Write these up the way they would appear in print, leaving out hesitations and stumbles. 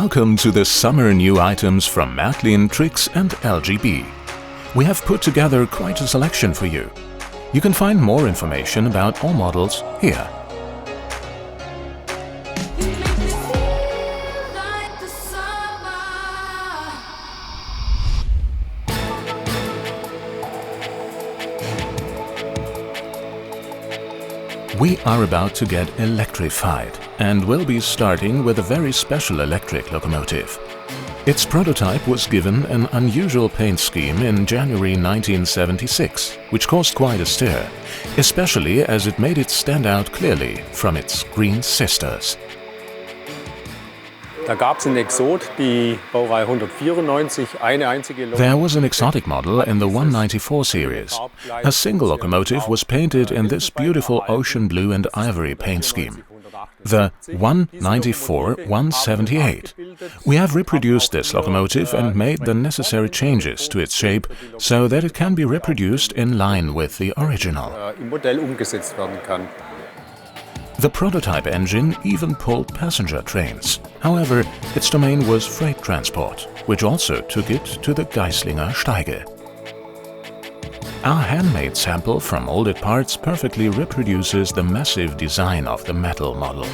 Welcome to the summer new items from Märklin, Tricks and LGB. We have put together quite a selection for you. You can find more information about all models here. We are about to get electrified and will be starting with a very special electric locomotive. Its prototype was given an unusual paint scheme in January 1976, which caused quite a stir, especially as it made it stand out clearly from its green sisters. There was an exotic model in the 194 series. A single locomotive was painted in this beautiful ocean blue and ivory paint scheme. The 194-178. We have reproduced this locomotive and made the necessary changes to its shape so that it can be reproduced in line with the original. The prototype engine even pulled passenger trains. However, its domain was freight transport, which also took it to the Geislinger Steige. Our handmade sample from molded parts perfectly reproduces the massive design of the metal model.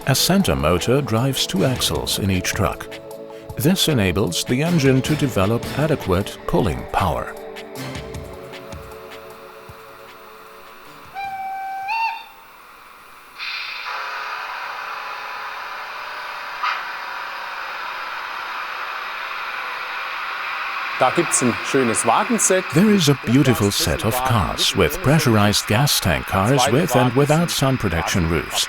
A center motor drives 2 axles in each truck. This enables the engine to develop adequate pulling power. There is a beautiful set of cars with pressurized gas tank cars with and without sun protection roofs.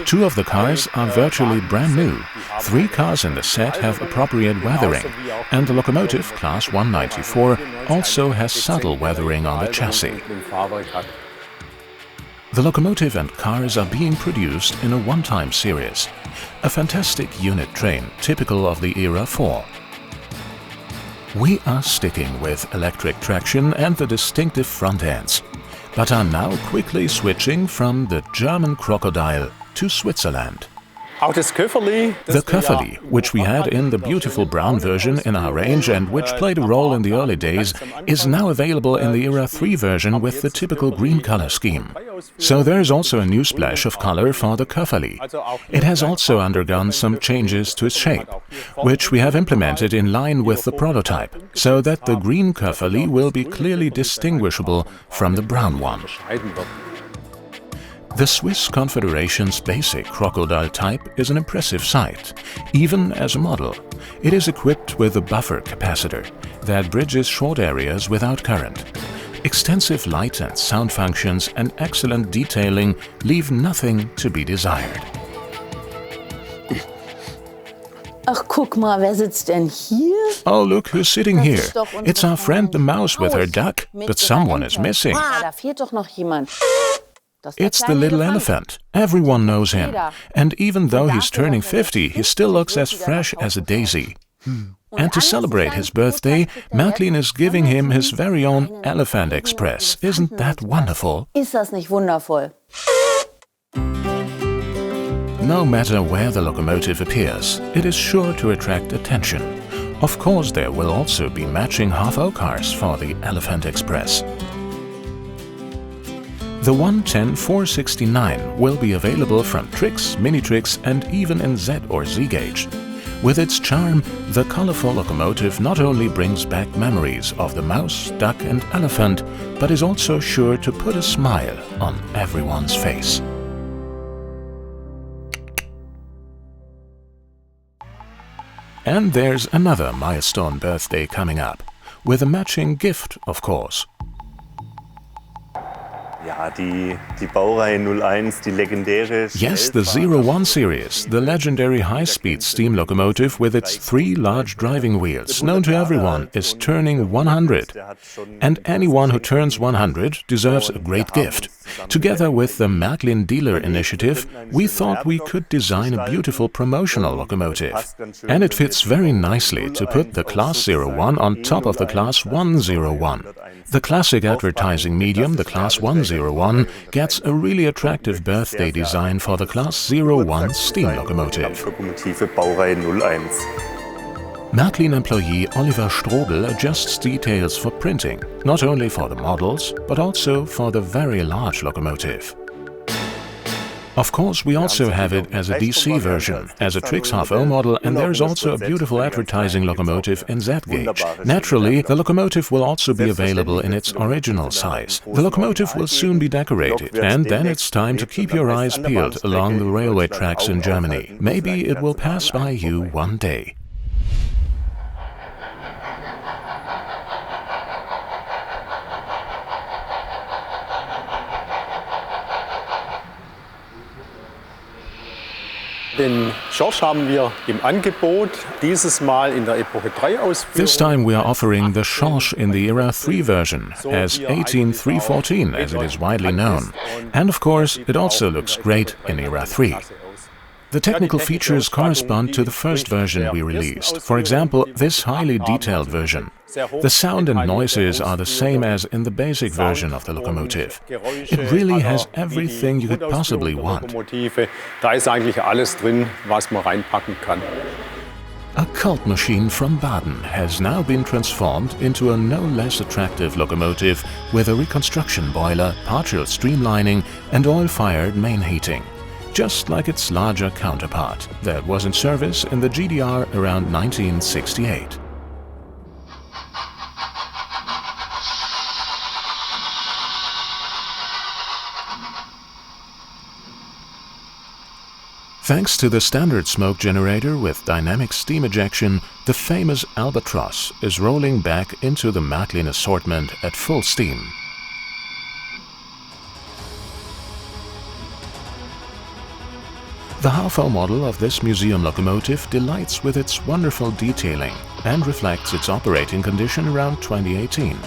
2 of the cars are virtually brand new. 3 cars in the set have appropriate weathering, and the locomotive class 194 also has subtle weathering on the chassis. The locomotive and cars are being produced in a one-time series, a fantastic unit train typical of the era 4. We are sticking with electric traction and the distinctive front ends, but are now quickly switching from the German crocodile to Switzerland. The Köfferli, which we had in the beautiful brown version in our range and which played a role in the early days, is now available in the Era 3 version with the typical green color scheme. So there is also a new splash of color for the Köfferli. It has also undergone some changes to its shape, which we have implemented in line with the prototype, so that the green Köfferli will be clearly distinguishable from the brown one. The Swiss Confederation's basic crocodile type is an impressive sight, even as a model. It is equipped with a buffer capacitor that bridges short areas without current. Extensive light and sound functions and excellent detailing leave nothing to be desired. Ach, guck mal, wer sitzt denn hier? Oh, look who's sitting here. It's our friend the mouse with her duck, but someone is missing. Da fehlt doch noch jemand. It's the little elephant. Everyone knows him. And even though he's turning 50, he still looks as fresh as a daisy. And to celebrate his birthday, Märklin is giving him his very own Elephant Express. Isn't that wonderful? Ist das nicht wundervoll? No matter where the locomotive appears, it is sure to attract attention. Of course, there will also be matching half-hour cars for the Elephant Express. The 110-469 will be available from Tricks, Mini-Tricks and even in Z or Z gauge. With its charm, the colorful locomotive not only brings back memories of the mouse, duck and elephant, but is also sure to put a smile on everyone's face. And there's another milestone birthday coming up, with a matching gift, of course. Yes, the 01 series, the legendary high-speed steam locomotive with its 3 large driving wheels, known to everyone, is turning 100. And anyone who turns 100 deserves a great gift. Together with the Märklin dealer initiative, we thought we could design a beautiful promotional locomotive. And it fits very nicely to put the Class 01 on top of the Class 101. The classic advertising medium, the Class 101, gets a really attractive birthday design for the Class 01 steam locomotive. Märklin employee Oliver Strobel adjusts details for printing, not only for the models, but also for the very large locomotive. Of course, we also have it as a DC version, as a Trix Half-O model, and there is also a beautiful advertising locomotive in Z-gauge. Naturally, the locomotive will also be available in its original size. The locomotive will soon be decorated, and then it's time to keep your eyes peeled along the railway tracks in Germany. Maybe it will pass by you one day. Den Schorsch haben wir im Angebot, dieses Mal in der Epoche 3 Ausführung. This time we are offering the Schorsch in the Era 3 version, as 18314 as it is widely known. And of course, it also looks great in Era 3. The technical features correspond to the first version we released, for example, this highly detailed version. The sound and noises are the same as in the basic version of the locomotive. It really has everything you could possibly want. Da ist eigentlich alles drin, was man reinpacken kann. A cult machine from Baden has now been transformed into a no less attractive locomotive with a reconstruction boiler, partial streamlining and oil-fired main heating. Just like its larger counterpart that was in service in the GDR around 1968. Thanks to the standard smoke generator with dynamic steam ejection, the famous Albatros is rolling back into the Märklin assortment at full steam. The Half-O model of this museum locomotive delights with its wonderful detailing and reflects its operating condition around 2018.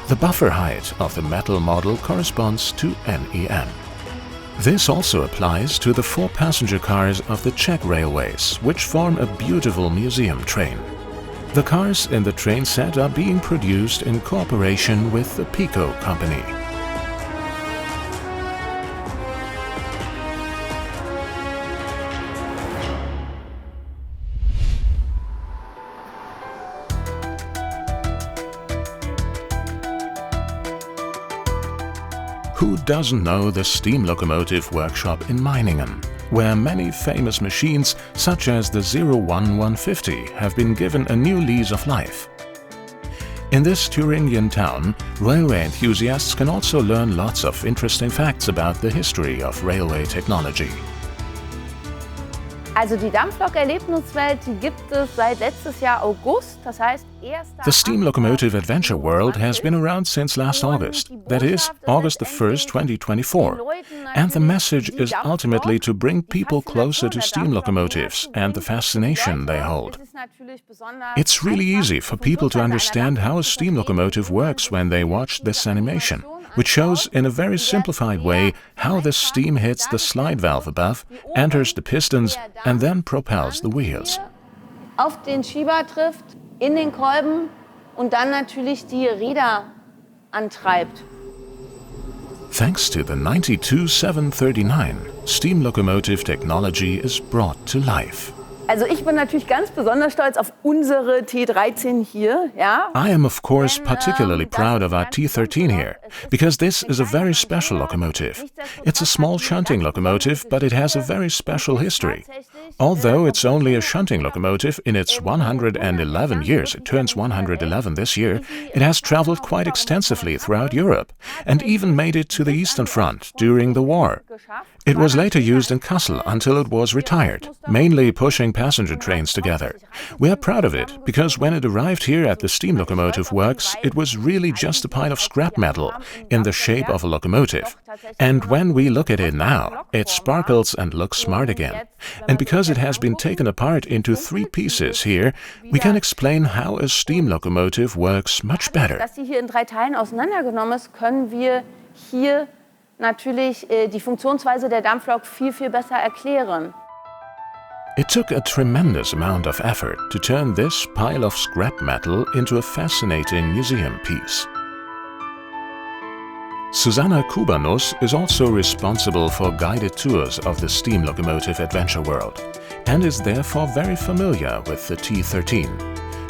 The buffer height of the metal model corresponds to NEM. This also applies to the 4 passenger cars of the Czech railways, which form a beautiful museum train. The cars in the train set are being produced in cooperation with the Pico company. Who doesn't know the steam locomotive workshop in Meiningen, where many famous machines such as the 01150 have been given a new lease of life? In this Thuringian town, railway enthusiasts can also learn lots of interesting facts about the history of railway technology. Also die Dampflok-Erlebniswelt, die gibt es seit letztes Jahr August, das heißt The steam locomotive adventure world has been around since last August, that is, August the 1st, 2024. And the message is ultimately to bring people closer to steam locomotives and the fascination they hold. It's really easy for people to understand how a steam locomotive works when they watch this animation, which shows in a very simplified way how the steam hits the slide valve above, enters the pistons and then propels the wheels. Auf den Schieber trifft, in den Kolben und dann natürlich die Räder antreibt. Thanks to the 92739, steam locomotive technology is brought to life. Also ich bin natürlich ganz besonders stolz auf unsere T13 hier, ja. I am of course particularly proud of our T13 here, because this is a very special locomotive. It's a small shunting locomotive, but it has a very special history. Although it's only a shunting locomotive, in its 111 years, it turns 111 this year, it has traveled quite extensively throughout Europe, and even made it to the Eastern Front during the war. It was later used in Kassel until it was retired, mainly pushing passenger trains together. We are proud of it, because when it arrived here at the steam locomotive works, it was really just a pile of scrap metal in the shape of a locomotive. And when we look at it now, it sparkles and looks smart again. And because because it has been taken apart into 3 pieces here, we can explain how a steam locomotive works much better. Dass sie hier in 3 Teilen auseinandergenommen ist, können wir hier natürlich die Funktionsweise der Dampflok viel, viel besser erklären. It took a tremendous amount of effort to turn this pile of scrap metal into a fascinating museum piece. Susanna Kubanus is also responsible for guided tours of the steam locomotive adventure world and is therefore very familiar with the T13.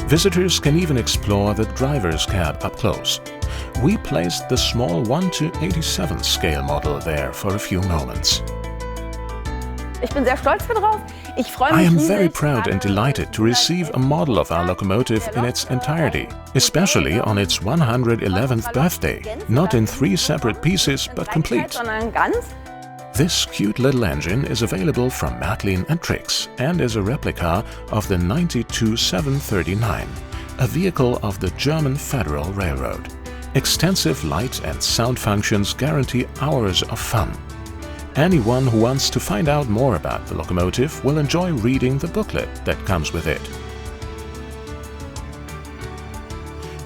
Visitors can even explore the driver's cab up close. We placed the small 1:87 scale model there for a few moments. Ich bin sehr stolz darauf. Ich freue mich I am riesig, very proud and delighted to receive a model of our locomotive in its entirety, especially on its 111th birthday, not in 3 separate pieces but complete. sondern ganz. This cute little engine is available from Märklin and Trix and is a replica of the 92-739, a vehicle of the German Federal Railroad. Extensive light and sound functions guarantee hours of fun. Anyone who wants to find out more about the locomotive will enjoy reading the booklet that comes with it.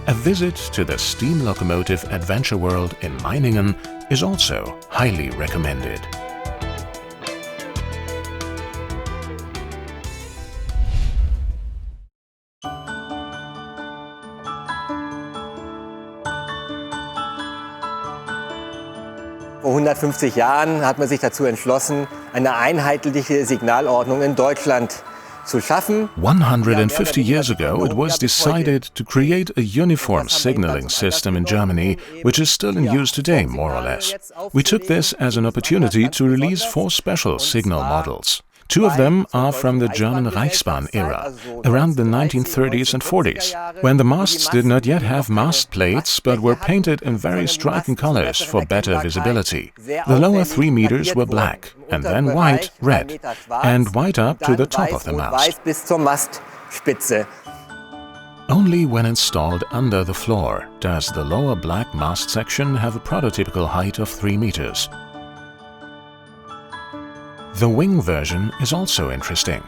A visit to the Steam Locomotive Adventure World in Meiningen is also highly recommended. Vor 150 Jahren hat man sich dazu entschlossen, eine einheitliche Signalordnung in Deutschland zu schaffen. 150 years ago, it was decided to create a uniform signaling system in Germany, which is still in use today, more or less. We took this as an opportunity to release 4 special signal models. 2 of them are from the German Reichsbahn era, around the 1930s and 40s, when the masts did not yet have mast plates but were painted in very striking colors for better visibility. The lower 3 meters were black, and then white, red, and white up to the top of the mast. Only when installed under the floor does the lower black mast section have a prototypical height of 3 meters. The wing version is also interesting.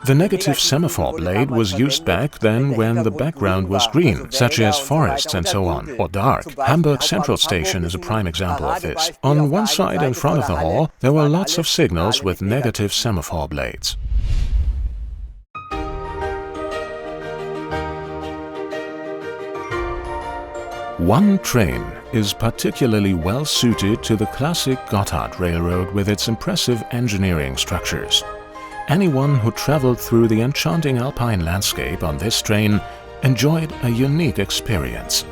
The negative semaphore blade was used back then when the background was green, such as forests and so on, or dark. Hamburg Central Station is a prime example of this. On one side in front of the hall, there were lots of signals with negative semaphore blades. One train is particularly well suited to the classic Gotthard Railroad with its impressive engineering structures. Anyone who traveled through the enchanting alpine landscape on this train enjoyed a unique experience.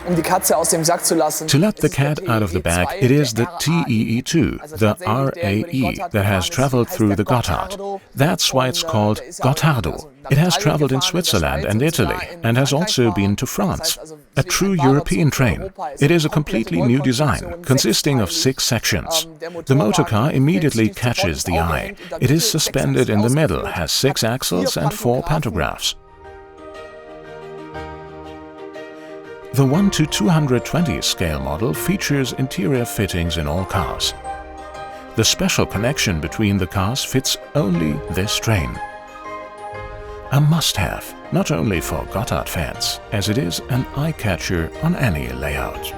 Die Katze aus dem Sack zu lassen. To let the cat out of the bag, it is the TEE2, the RAE, that has traveled through the Gotthard. That's why it's called Gottardo. It has traveled in Switzerland and Italy and has also been to France. A true European train. It is a completely new design, consisting of 6 sections. The motor car immediately catches the eye. It is suspended in the middle, has 6 axles and 4 pantographs. The 1:220 scale model features interior fittings in all cars. The special connection between the cars fits only this train. A must-have, not only for Gotthard fans, as it is an eye-catcher on any layout.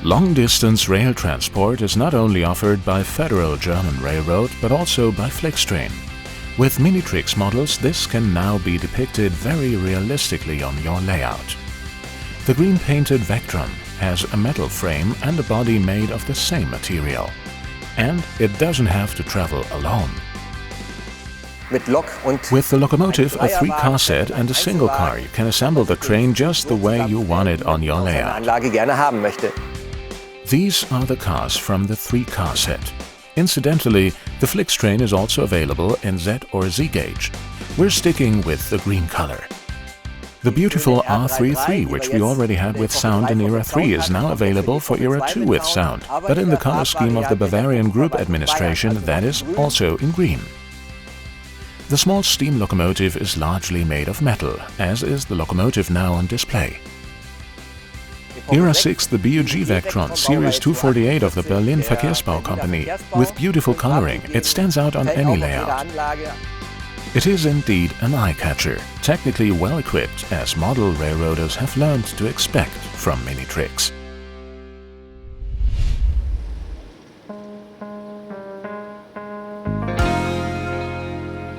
Long-distance rail transport is not only offered by Federal German Railroad, but also by Flixtrain. With Minitrix models, this can now be depicted very realistically on your layout. The green-painted Vectron has a metal frame and a body made of the same material. And it doesn't have to travel alone. With the locomotive, a 3-car set and a single car, you can assemble the train just the way you want it on your layout. These are the cars from the 3-car set. Incidentally, the Flixtrain is also available in Z or Z gauge. We're sticking with the green color. The beautiful R33, which we already had with sound in Era 3, is now available for Era 2 with sound, but in the color scheme of the Bavarian Group Administration, that is also in green. The small steam locomotive is largely made of metal, as is the locomotive now on display. Era 6, the BUG Vectron Series 248 of the Berlin Verkehrsbau Company. With beautiful coloring, it stands out on any layout. It is indeed an eye-catcher, technically well-equipped as model railroaders have learned to expect from mini-tricks.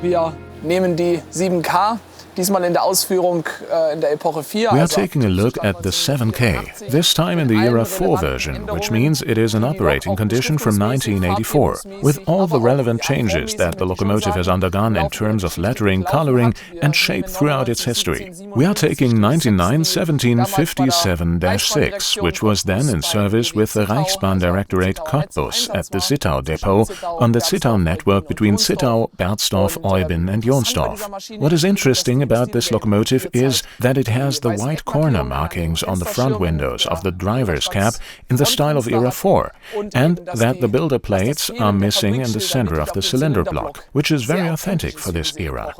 Wir nehmen die 7K, diesmal in der Ausführung in der Epoche 4. We are taking a look at the 7K, this time in the Era 4 version, which means it is an operating condition from 1984, with all the relevant changes that the locomotive has undergone in terms of lettering, coloring and shape throughout its history. We are taking 99-1757-6, which was then in service with the Reichsbahn Directorate Cottbus at the Zittau depot on the Zittau network between Zittau, Berzdorf, Euben and Jonsdorf. What is interesting about this locomotive is that it has the white corner markings on the front windows of the driver's cab in the style of Era 4, and that the builder plates are missing in the center of the cylinder block, which is very authentic for this era.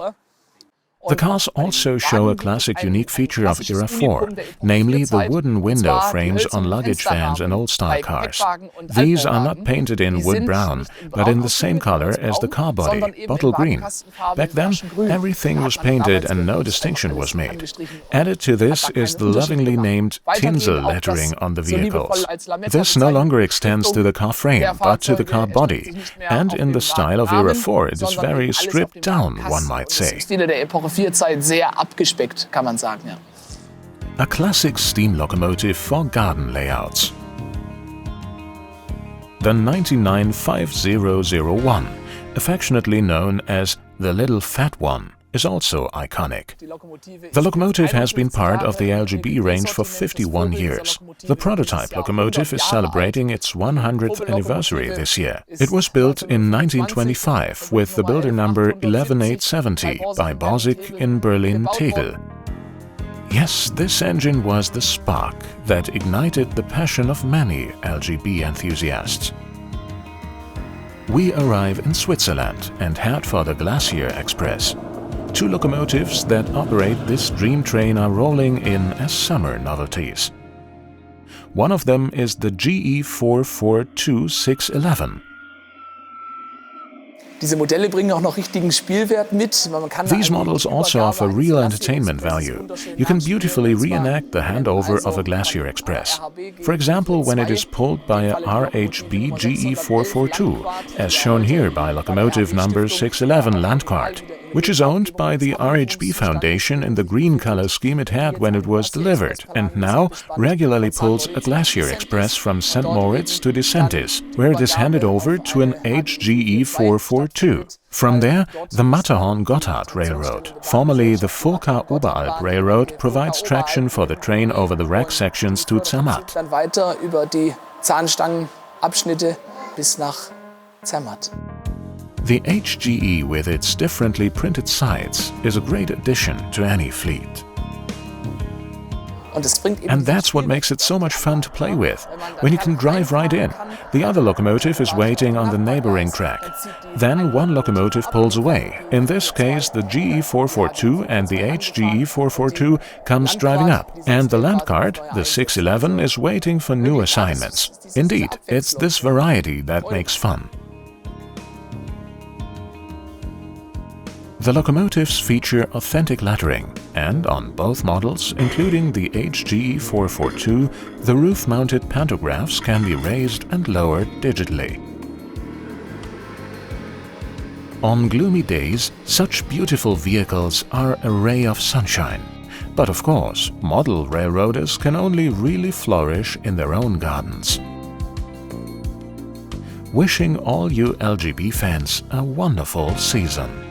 The cars also show a classic unique feature of Era 4, namely the wooden window frames on luggage vans and old-style cars. These are not painted in wood brown, but in the same color as the car body, bottle green. Back then, everything was painted and no distinction was made. Added to this is the lovingly named tinsel lettering on the vehicles. This no longer extends to the car frame, but to the car body, and in the style of Era 4 it is very stripped down, one might say. Sehr abgespeckt, kann man sagen, ja. A classic steam locomotive for garden layouts. The 995001, affectionately known as the Little Fat One, is also iconic. The locomotive has been part of the LGB range for 51 years. The prototype locomotive is celebrating its 100th anniversary this year. It was built in 1925 with the builder number 11870 by Borsig in Berlin-Tegel. Yes, this engine was the spark that ignited the passion of many LGB enthusiasts. We arrive in Switzerland and head for the Glacier Express. Two locomotives that operate this dream train are rolling in as summer novelties. One of them is the GE 442-611. Diese Modelle bringen auch noch richtigen Spielwert mit. These models also offer real entertainment value. You can beautifully reenact the handover of a Glacier Express. For example, when it is pulled by a RHB GE 442, as shown here by locomotive number 611 Landkart, which is owned by the RHB Foundation in the green color scheme it had when it was delivered, and now regularly pulls a Glacier Express from St. Moritz to Decentis, where it is handed over to an HGE 442. From there, the Matterhorn-Gotthard Railroad, formerly the Furka-Oberalp Railroad, provides traction for the train over the rack sections to Zermatt. Dann weiter über die Zahnstangenabschnitte bis nach Zermatt. The HGE with its differently printed sides is a great addition to any fleet. And that's what makes it so much fun to play with, when you can drive right in. The other locomotive is waiting on the neighboring track. Then one locomotive pulls away. In this case, the GE 442 and the HGE 442 comes driving up, and the Landkart, the 611, is waiting for new assignments. Indeed, it's this variety that makes fun. The locomotives feature authentic lettering, and on both models, including the HGE 442, the roof-mounted pantographs can be raised and lowered digitally. On gloomy days, such beautiful vehicles are a ray of sunshine. But of course, model railroaders can only really flourish in their own gardens. Wishing all you LGB fans a wonderful season.